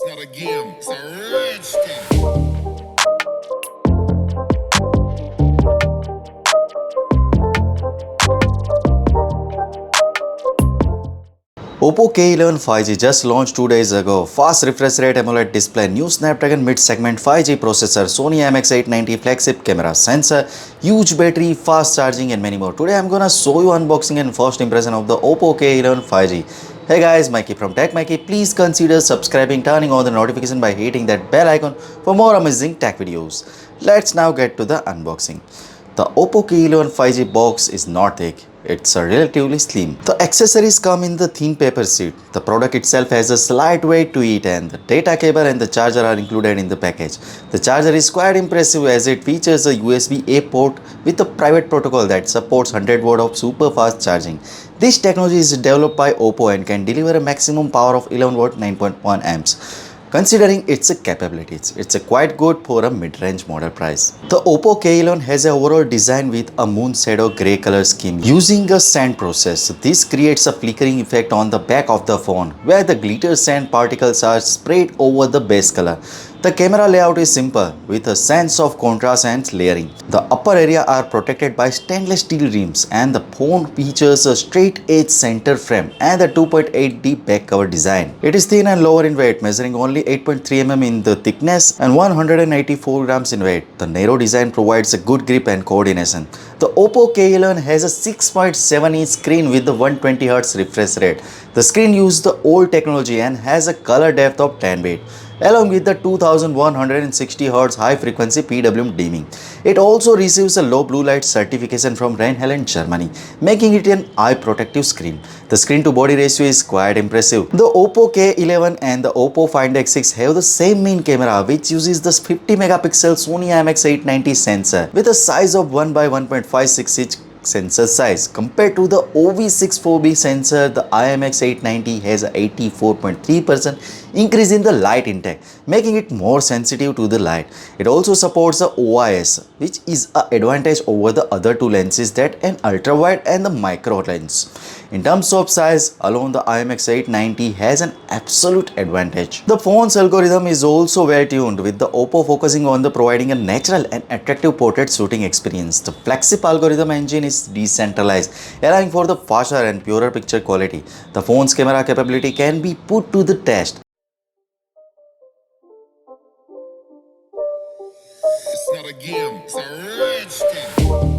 not a game, it's a rich thing. Oppo K11 5G just launched 2 days ago. Fast refresh rate AMOLED display, new Snapdragon mid-segment 5G processor, Sony IMX890 flagship camera sensor, huge battery, fast charging and many more. Today I'm gonna show you unboxing and first impression of the Oppo K11 5G. Hey guys, Maiky from techmaiky. Please consider subscribing, turning on the notification by hitting that bell icon for more amazing tech videos. Let's now get to the unboxing. The Oppo K11 5G box is not thick, it's a relatively slim. The accessories come in the thin paper sheet. The product itself has a slight weight to it and the data cable and the charger are included in the package. The charger is quite impressive as it features a USB-A port with a private protocol that supports 100 watt of super fast charging. This technology is developed by Oppo and can deliver a maximum power of 11 watt 9.1 amps. Considering its capabilities, it's a quite good for a mid-range model price. The Oppo K11 has an overall design with a moon shadow grey color scheme using a sand process. This creates a flickering effect on the back of the phone where the glitter sand particles are spread over the base color. The camera layout is simple with a sense of contrast and layering. The upper area are protected by stainless steel rims and the phone features a straight edge center frame and a 2.8D back cover design. It is thin and lower in weight, measuring only 8.3 mm in the thickness and 184 grams in weight. The narrow design provides a good grip and coordination. The Oppo K11 has a 6.7-inch screen with the 120Hz refresh rate. The screen uses the old technology and has a color depth of 10 bit along with the 2160Hz high-frequency PWM dimming. It also receives a low blue light certification from Rheinland, Germany, making it an eye-protective screen. The screen-to-body ratio is quite impressive. The Oppo K11 and the Oppo Find X6 have the same main camera, which uses the 50-megapixel Sony IMX890 sensor with a size of 1 by 1.56 inch sensor size. Compared to the OV64B sensor, the IMX890 has a 84.3% increase in the light intake, making it more sensitive to the light. It also supports the OIS, which is an advantage over the other two lenses that an ultra-wide and the micro lens. In terms of size, alone the IMX890 has an absolute advantage. The phone's algorithm is also well tuned, with the Oppo focusing on the providing a natural and attractive portrait shooting experience. The flagship algorithm engine is decentralized, allowing for the faster and purer picture quality. The phone's camera capability can be put to the test. It's not a game, it's a rich thing.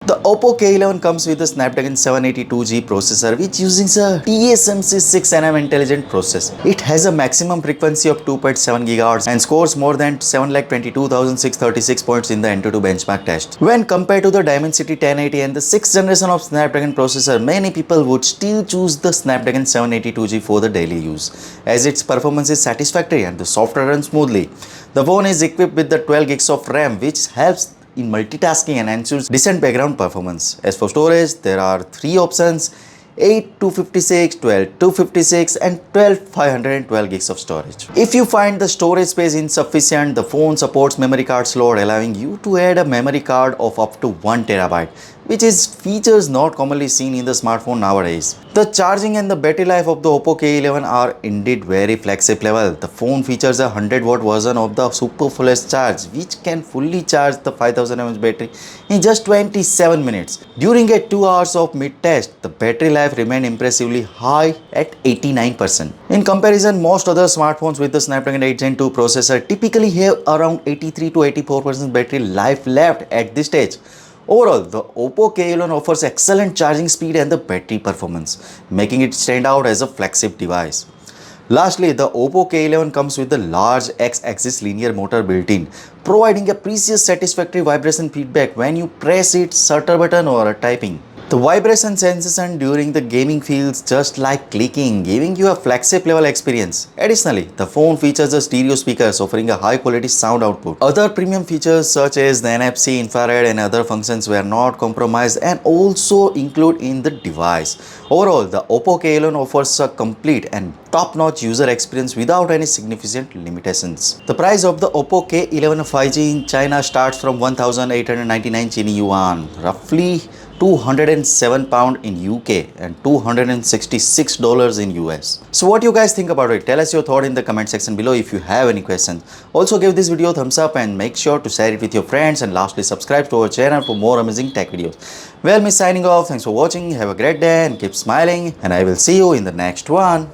The Oppo K11 comes with a Snapdragon 782G processor which uses a TSMC 6nm intelligent process. It has a maximum frequency of 2.7 GHz and scores more than 722,636 points in the N22 benchmark test. When compared to the Dimensity 1080 and the 6th generation of Snapdragon processor, many people would still choose the Snapdragon 782G for the daily use, as its performance is satisfactory and the software runs smoothly. The phone is equipped with the 12 GB of RAM, which helps in multitasking and ensures decent background performance. As for storage, there are three options: 8 256, 12 256 and 12 512 gigs of storage. If you find the storage space insufficient, the phone supports memory card slot, allowing you to add a memory card of up to 1 TB, which is features not commonly seen in the smartphone nowadays. The charging and the battery life of the Oppo K11 are indeed very flexible. The phone features a 100-watt version of the super fast charge, which can fully charge the 5000 mAh battery in just 27 minutes. During a 2 hours of mid-test, the battery life remained impressively high at 89%. In comparison, most other smartphones with the Snapdragon 8 Gen 2 processor typically have around 83 to 84% battery life left at this stage. Overall, the Oppo K11 offers excellent charging speed and the battery performance, making it stand out as a flagship device. Lastly, the Oppo K11 comes with the large X-axis linear motor built-in, providing a precious satisfactory vibration feedback when you press its shutter button or typing. The vibration sensation during the gaming feels just like clicking, giving you a flagship level experience. Additionally, the phone features a stereo speakers offering a high quality sound output. Other premium features such as the NFC, infrared and other functions were not compromised and also included in the device. Overall, the Oppo K11 offers a complete and top-notch user experience without any significant limitations. The price of the Oppo K11 5G in China starts from 1,899 Chinese yuan, roughly £207 in UK and $266 in US. So what you guys think about it? Tell us your thought in the comment section below if you have any questions. Also give this video a thumbs up and make sure to share it with your friends, and lastly subscribe to our channel for more amazing tech videos. Well, me signing off. Thanks for watching. Have a great day and keep smiling, and I will see you in the next one.